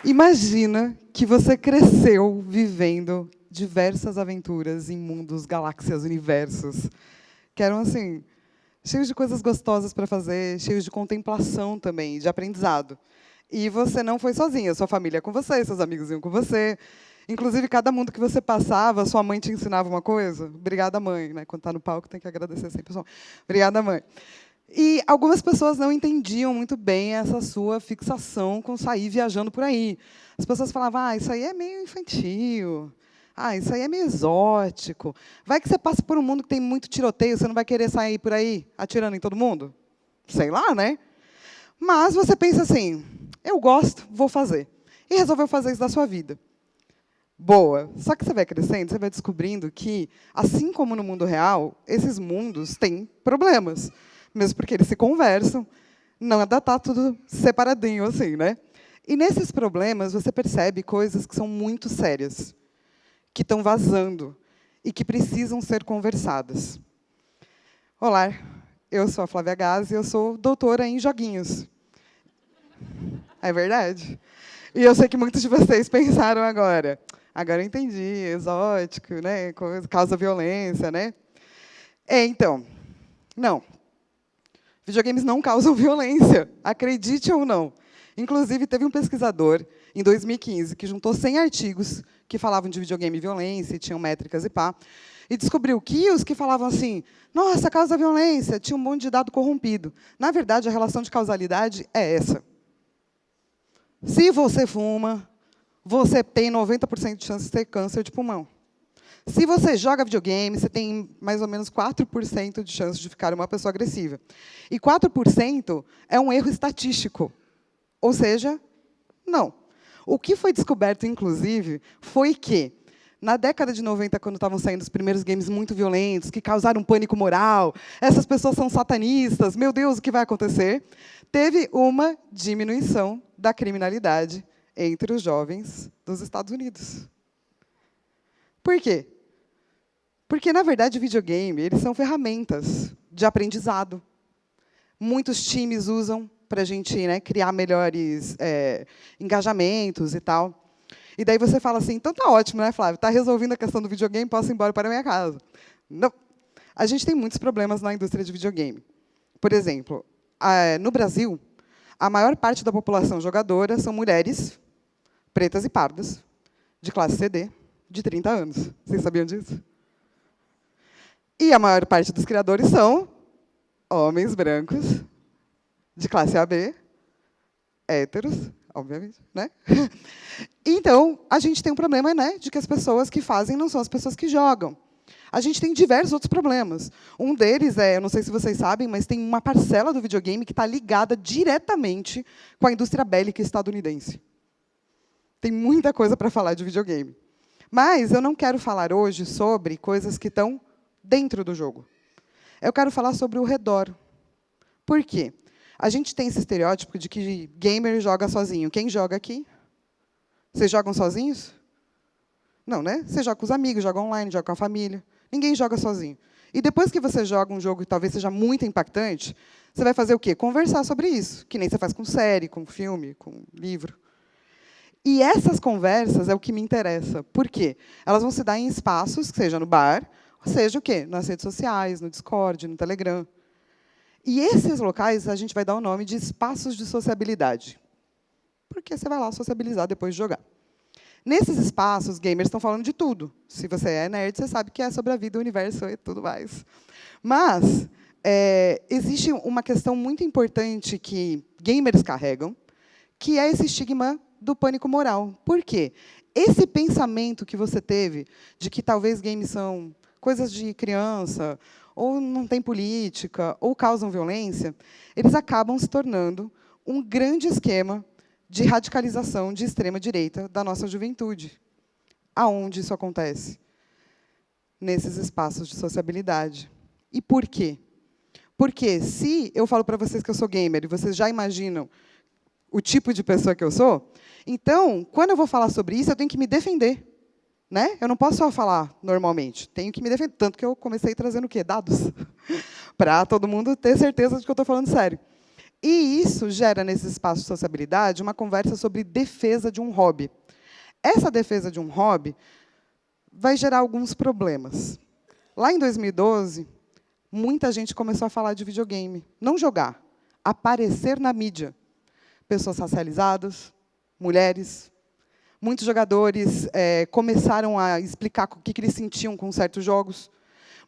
Imagina que você cresceu vivendo diversas aventuras em mundos, galáxias, universos, que eram, assim, cheios de coisas gostosas para fazer, cheios de contemplação também, de aprendizado. E você não foi sozinha, sua família ia com você, seus amigos iam com você. Inclusive, cada mundo que você passava, sua mãe te ensinava uma coisa. Obrigada, mãe. Né? Quando está no palco, tem que agradecer sempre. Obrigada, mãe. E algumas pessoas não entendiam muito bem essa sua fixação com sair viajando por aí. As pessoas falavam, isso aí é meio infantil, isso aí é meio exótico. Vai que você passa por um mundo que tem muito tiroteio, você não vai querer sair por aí atirando em todo mundo? Sei lá, né? Mas você pensa assim, eu gosto, vou fazer. E resolveu fazer isso da sua vida. Boa. Só que você vai crescendo, você vai descobrindo que, assim como no mundo real, esses mundos têm problemas. Mesmo porque eles se conversam, não é tá tudo separadinho assim, né? E nesses problemas você percebe coisas que são muito sérias, que estão vazando e que precisam ser conversadas. Olá, eu sou a Flávia Gazi e eu sou doutora em joguinhos. É verdade? E eu sei que muitos de vocês pensaram agora. Agora eu entendi, exótico, né? Causa violência, né? Então, não. Videogames não causam violência, acredite ou não. Inclusive, teve um pesquisador, em 2015, que juntou 100 artigos que falavam de videogame e violência, e tinham métricas e pá, e descobriu que os que falavam assim, nossa, causa violência, tinha um monte de dado corrompido. Na verdade, a relação de causalidade é essa. Se você fuma, você tem 90% de chance de ter câncer de pulmão. Se você joga videogame, você tem mais ou menos 4% de chance de ficar uma pessoa agressiva. E 4% é um erro estatístico. Ou seja, não. O que foi descoberto, inclusive, foi que, na década de 90, quando estavam saindo os primeiros games muito violentos, que causaram pânico moral, essas pessoas são satanistas, meu Deus, o que vai acontecer? Teve uma diminuição da criminalidade entre os jovens dos Estados Unidos. Por quê? Porque, na verdade, o videogame, eles são ferramentas de aprendizado. Muitos times usam para a gente criar melhores engajamentos e tal. E daí você fala assim, então tá ótimo, né, Flávio? Está resolvendo a questão do videogame, posso ir embora para a minha casa. Não. A gente tem muitos problemas na indústria de videogame. Por exemplo, no Brasil, a maior parte da população jogadora são mulheres pretas e pardas, de classe CD, de 30 anos. Vocês sabiam disso? E a maior parte dos criadores são homens brancos, de classe AB, héteros, obviamente, né? Então, a gente tem um problema, né, de que as pessoas que fazem não são as pessoas que jogam. A gente tem diversos outros problemas. Um deles eu não sei se vocês sabem, mas tem uma parcela do videogame que está ligada diretamente com a indústria bélica estadunidense. Tem muita coisa para falar de videogame. Mas eu não quero falar hoje sobre coisas que estão dentro do jogo. Eu quero falar sobre o redor. Por quê? A gente tem esse estereótipo de que gamer joga sozinho. Quem joga aqui? Vocês jogam sozinhos? Não, né? Você joga com os amigos, joga online, joga com a família. Ninguém joga sozinho. E depois que você joga um jogo que talvez seja muito impactante, você vai fazer o quê? Conversar sobre isso, que nem você faz com série, com filme, com livro. E essas conversas é o que me interessa. Por quê? Elas vão se dar em espaços, seja no bar, ou seja o quê? Nas redes sociais, no Discord, no Telegram. E esses locais a gente vai dar o nome de espaços de sociabilidade. Porque você vai lá sociabilizar depois de jogar. Nesses espaços, gamers estão falando de tudo. Se você é nerd, você sabe que é sobre a vida, o universo e tudo mais. Mas existe uma questão muito importante que gamers carregam, que é esse estigma do pânico moral. Por quê? Esse pensamento que você teve de que talvez games são coisas de criança, ou não tem política, ou causam violência, eles acabam se tornando um grande esquema de radicalização de extrema-direita da nossa juventude. Aonde isso acontece? Nesses espaços de sociabilidade. E por quê? Porque se eu falo para vocês que eu sou gamer e vocês já imaginam o tipo de pessoa que eu sou, então, quando eu vou falar sobre isso, eu tenho que me defender. Né? Eu não posso só falar normalmente, tenho que me defender. Tanto que eu comecei trazendo o quê? Dados. Para todo mundo ter certeza de que eu estou falando sério. E isso gera, nesse espaço de sociabilidade, uma conversa sobre defesa de um hobby. Essa defesa de um hobby vai gerar alguns problemas. Lá em 2012, muita gente começou a falar de videogame. Não jogar, aparecer na mídia. Pessoas racializadas, mulheres. Muitos jogadores começaram a explicar o que eles sentiam com certos jogos.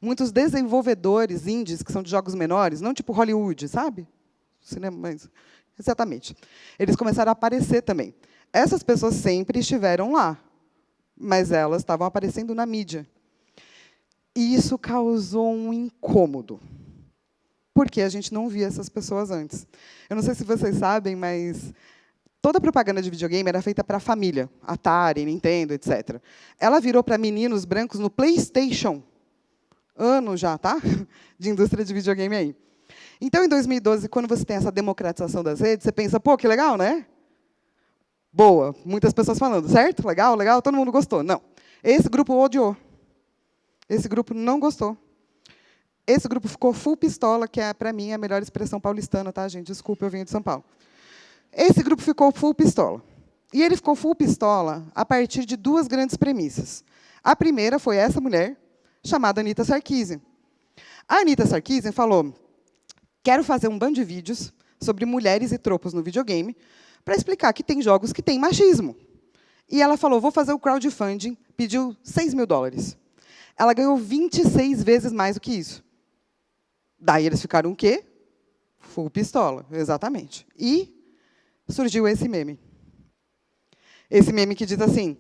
Muitos desenvolvedores indies, que são de jogos menores, não tipo Hollywood, sabe? Cinema, mas exatamente. Eles começaram a aparecer também. Essas pessoas sempre estiveram lá, mas elas estavam aparecendo na mídia. E isso causou um incômodo, porque a gente não via essas pessoas antes. Eu não sei se vocês sabem, mas toda a propaganda de videogame era feita para a família, Atari, Nintendo, etc. Ela virou para meninos brancos no PlayStation. Anos já, tá? De indústria de videogame aí. Então, em 2012, quando você tem essa democratização das redes, você pensa, pô, que legal, né? Boa, muitas pessoas falando, certo? Legal, legal, todo mundo gostou. Não. Esse grupo odiou. Esse grupo não gostou. Esse grupo ficou full pistola, que é, para mim, a melhor expressão paulistana, tá, gente? Desculpa, eu venho de São Paulo. Esse grupo ficou full pistola. E ele ficou full pistola a partir de duas grandes premissas. A primeira foi essa mulher, chamada Anita Sarkeesian. A Anita Sarkeesian falou, quero fazer um bando de vídeos sobre mulheres e tropos no videogame para explicar que tem jogos que têm machismo. E ela falou, vou fazer o crowdfunding, pediu $6.000. Ela ganhou 26 vezes mais do que isso. Daí eles ficaram o quê? Full pistola, exatamente. E surgiu esse meme. Esse meme que diz assim,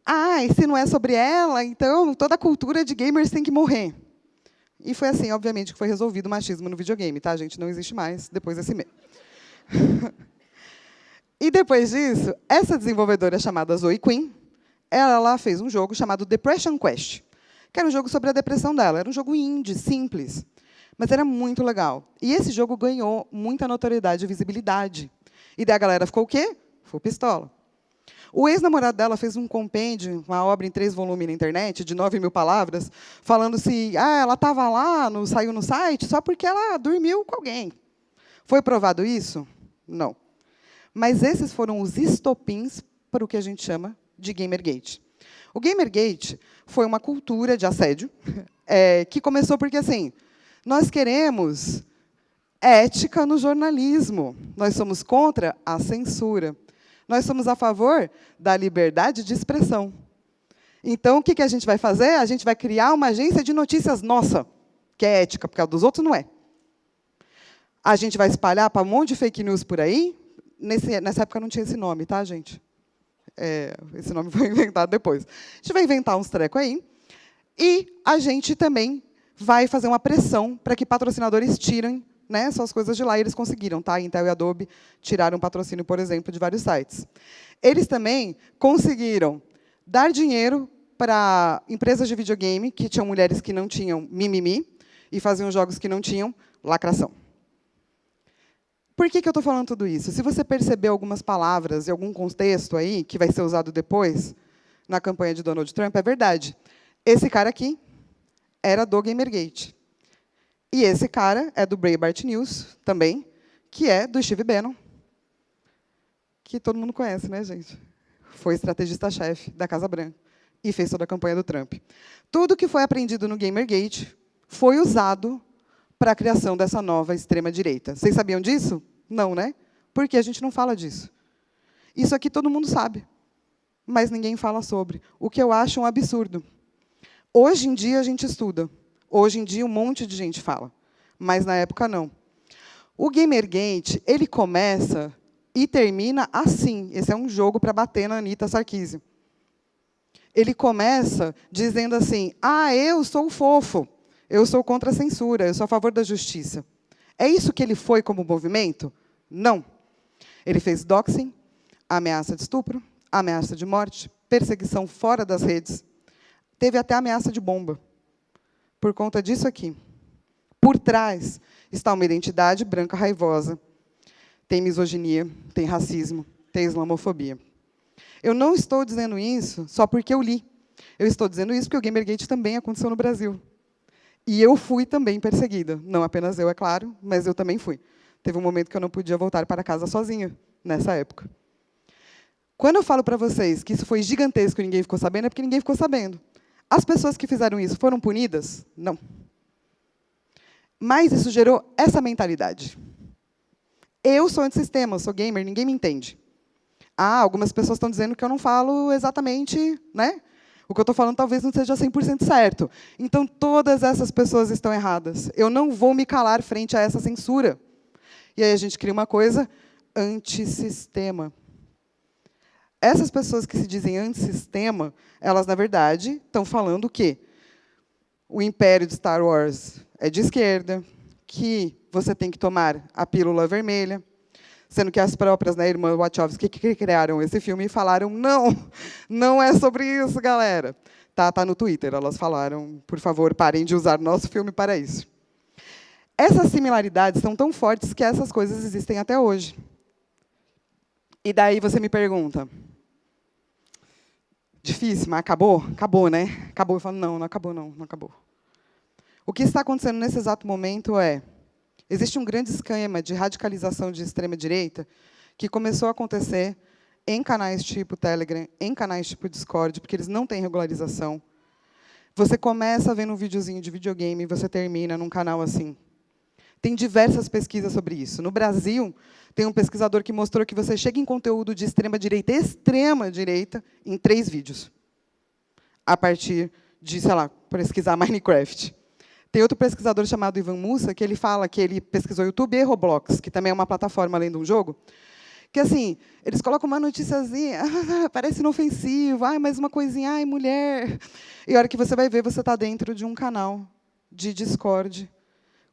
e se não é sobre ela, então toda a cultura de gamers tem que morrer. E foi assim, obviamente, que foi resolvido o machismo no videogame, tá, gente? Não existe mais depois desse meme. E depois disso, essa desenvolvedora chamada Zoe Quinn, ela fez um jogo chamado Depression Quest, que era um jogo sobre a depressão dela. Era um jogo indie, simples, mas era muito legal. E esse jogo ganhou muita notoriedade e visibilidade. E daí a galera ficou o quê? Full pistola. O ex-namorado dela fez um compêndio, uma obra em 3 volumes na internet, de 9.000 palavras, falando se ela estava lá, saiu no site, só porque ela dormiu com alguém. Foi provado isso? Não. Mas esses foram os estopins para o que a gente chama de Gamergate. O Gamergate foi uma cultura de assédio que começou porque, assim, nós queremos ética no jornalismo. Nós somos contra a censura. Nós somos a favor da liberdade de expressão. Então, o que a gente vai fazer? A gente vai criar uma agência de notícias nossa, que é ética, porque a dos outros não é. A gente vai espalhar para um monte de fake news por aí. Nessa época não tinha esse nome, tá, gente? Esse nome foi inventado depois. A gente vai inventar uns trecos aí. E a gente também vai fazer uma pressão para que patrocinadores tirem, né, suas coisas de lá. E eles conseguiram, tá? Intel e Adobe tiraram patrocínio, por exemplo, de vários sites. Eles também conseguiram dar dinheiro para empresas de videogame que tinham mulheres que não tinham mimimi e faziam jogos que não tinham lacração. Por que eu estou falando tudo isso? Se você perceber algumas palavras e algum contexto aí, que vai ser usado depois, na campanha de Donald Trump, é verdade. Esse cara aqui era do Gamergate. E esse cara é do Breitbart News, também, que é do Steve Bannon, que todo mundo conhece, né, gente? Foi estrategista-chefe da Casa Branca e fez toda a campanha do Trump. Tudo que foi aprendido no Gamergate foi usado para a criação dessa nova extrema-direita. Vocês sabiam disso? Não, né? Porque a gente não fala disso. Isso aqui todo mundo sabe, mas ninguém fala sobre. O que eu acho um absurdo. Hoje em dia a gente estuda. Hoje em dia um monte de gente fala, mas na época não. O Gamergate, ele começa e termina assim. Esse é um jogo para bater na Anita Sarkeesian. Ele começa dizendo assim, eu sou fofo. Eu sou contra a censura, eu sou a favor da justiça. É isso que ele foi como movimento? Não. Ele fez doxing, ameaça de estupro, ameaça de morte, perseguição fora das redes. Teve até ameaça de bomba. Por conta disso aqui. por trás está uma identidade branca raivosa. Tem misoginia, tem racismo, tem islamofobia. Eu não estou dizendo isso só porque eu li. Eu estou dizendo isso porque o Gamergate também aconteceu no Brasil. E eu fui também perseguida. Não apenas eu, é claro, mas eu também fui. Teve um momento que eu não podia voltar para casa sozinha, nessa época. Quando eu falo para vocês que isso foi gigantesco e ninguém ficou sabendo, é porque ninguém ficou sabendo. As pessoas que fizeram isso foram punidas? Não. Mas isso gerou essa mentalidade. Eu sou antissistema, eu sou gamer, ninguém me entende. Algumas pessoas estão dizendo que eu não falo exatamente, né? O que eu estou falando talvez não seja 100% certo. Então, todas essas pessoas estão erradas. Eu não vou me calar frente a essa censura. E aí a gente cria uma coisa antissistema. Essas pessoas que se dizem antissistema, elas, na verdade, estão falando que o império de Star Wars é de esquerda, que você tem que tomar a pílula vermelha, sendo que as próprias, né, irmãs Wachowski, que criaram esse filme, falaram, não é sobre isso, galera. Tá no Twitter, elas falaram, por favor, parem de usar nosso filme para isso. Essas similaridades são tão fortes que essas coisas existem até hoje. E daí você me pergunta, difícil, mas acabou? Acabou, né? Acabou. Eu falo, não acabou, não acabou. O que está acontecendo nesse exato momento é, existe um grande esquema de radicalização de extrema-direita que começou a acontecer em canais tipo Telegram, em canais tipo Discord, porque eles não têm regularização. Você começa vendo um videozinho de videogame e você termina num canal assim. Tem diversas pesquisas sobre isso. No Brasil, tem um pesquisador que mostrou que você chega em conteúdo de extrema-direita, em 3 vídeos. A partir de, sei lá, pesquisar Minecraft. Tem outro pesquisador chamado Ivan Mussa, que ele fala que ele pesquisou YouTube e Roblox, que também é uma plataforma além de um jogo, que, assim, eles colocam uma noticiazinha, parece inofensivo, mais uma coisinha, mulher. E a hora que você vai ver, você está dentro de um canal de Discord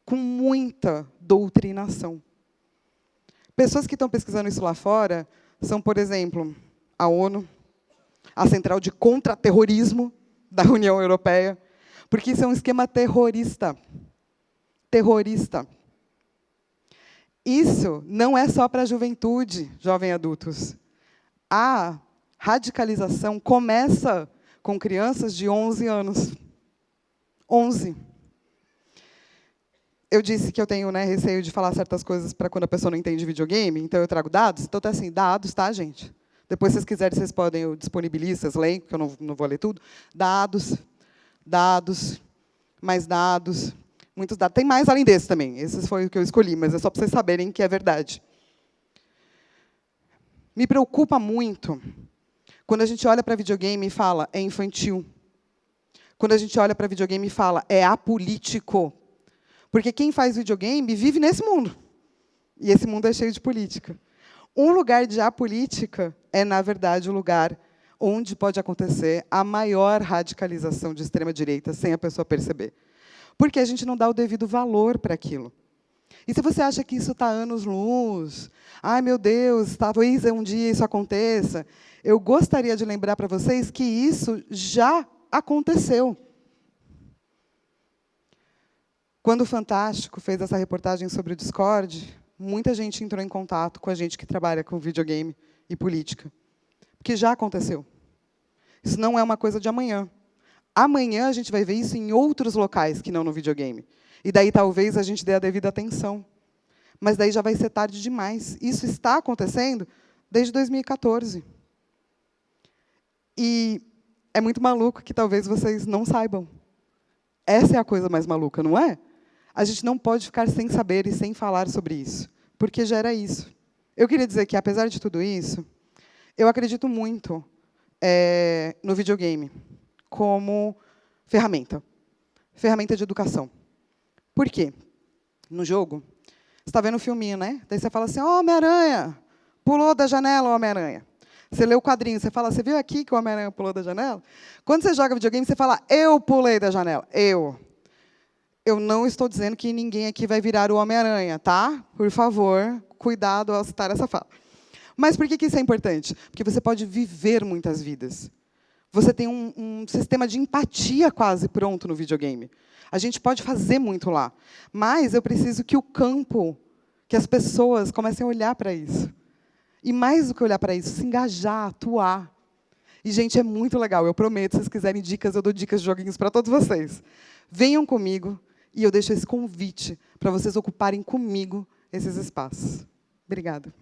com muita doutrinação. Pessoas que estão pesquisando isso lá fora são, por exemplo, a ONU, a Central de Contra-Terrorismo da União Europeia, porque isso é um esquema terrorista. Terrorista. Isso não é só para a juventude, jovens adultos. A radicalização começa com crianças de 11 anos. 11. Eu disse que eu tenho, né, receio de falar certas coisas para quando a pessoa não entende videogame, então eu trago dados. Então, tá assim, dados, tá, gente? Depois, se vocês quiserem, vocês podem, eu disponibilizo, vocês leem, porque eu não vou ler tudo. Dados, mais dados, muitos dados. Tem mais além desse também. Esse foi o que eu escolhi, mas é só para vocês saberem que é verdade. Me preocupa muito quando a gente olha para videogame e fala, é infantil. Quando a gente olha para videogame e fala, é apolítico. Porque quem faz videogame vive nesse mundo. E esse mundo é cheio de política. Um lugar de apolítica é, na verdade, o lugar onde pode acontecer a maior radicalização de extrema-direita sem a pessoa perceber. Porque a gente não dá o devido valor para aquilo. E se você acha que isso está anos-luz, meu Deus, talvez um dia isso aconteça, eu gostaria de lembrar para vocês que isso já aconteceu. Quando o Fantástico fez essa reportagem sobre o Discord, muita gente entrou em contato com a gente que trabalha com videogame e política. Porque já aconteceu. Isso não é uma coisa de amanhã. Amanhã a gente vai ver isso em outros locais que não no videogame. E daí talvez a gente dê a devida atenção. Mas daí já vai ser tarde demais. Isso está acontecendo desde 2014. E é muito maluco que talvez vocês não saibam. Essa é a coisa mais maluca, não é? A gente não pode ficar sem saber e sem falar sobre isso, porque gera isso. Eu queria dizer que, apesar de tudo isso, eu acredito muito no videogame como ferramenta de educação. Por quê? No jogo, você está vendo um filminho, né? Daí você fala assim, Homem-Aranha, pulou da janela o Homem-Aranha. Você lê o quadrinho, você fala, você viu aqui que o Homem-Aranha pulou da janela? Quando você joga videogame, você fala, eu pulei da janela. Eu não estou dizendo que ninguém aqui vai virar o Homem-Aranha, tá? Por favor, cuidado ao citar essa fala. Mas por que isso é importante? Porque você pode viver muitas vidas. Você tem um sistema de empatia quase pronto no videogame. A gente pode fazer muito lá, mas eu preciso que o campo, que as pessoas comecem a olhar para isso. E mais do que olhar para isso, se engajar, atuar. E, gente, é muito legal. Eu prometo, se vocês quiserem dicas, eu dou dicas de joguinhos para todos vocês. Venham comigo e eu deixo esse convite para vocês ocuparem comigo esses espaços. Obrigada.